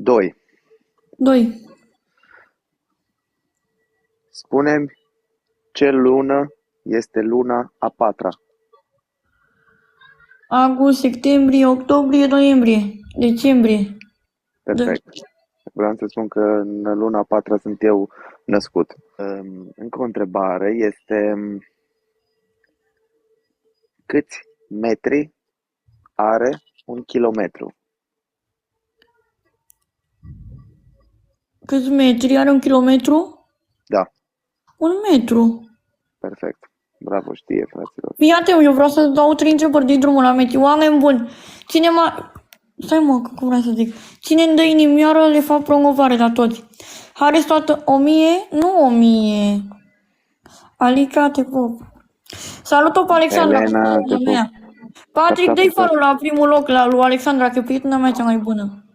2. 2. Spune-mi ce lună este luna a patra. August, septembrie, octombrie, noiembrie, decembrie. Perfect. Vreau să spun că în luna a patra sunt eu născut. Încă o întrebare este câți metri are 1 kilometru? Câți metri are 1 kilometru? Da, 1 metru. perfect. Bravo, știe, fraților. Fii atent, eu vreau să dau 3 întrebări din drumul la meti. Oameni buni, cine Stai mă, cum vreau să zic. Cine îmi dă inimioară le fac promovare la toți. Haris toată 1000, nu 1000. Alica, te pup. Salut-o pe Alexandra. Elena, te pup. Patrick, Așa, dă-i perfect. follow la primul loc la lui Alexandra, că e prietena mea cea mai bună.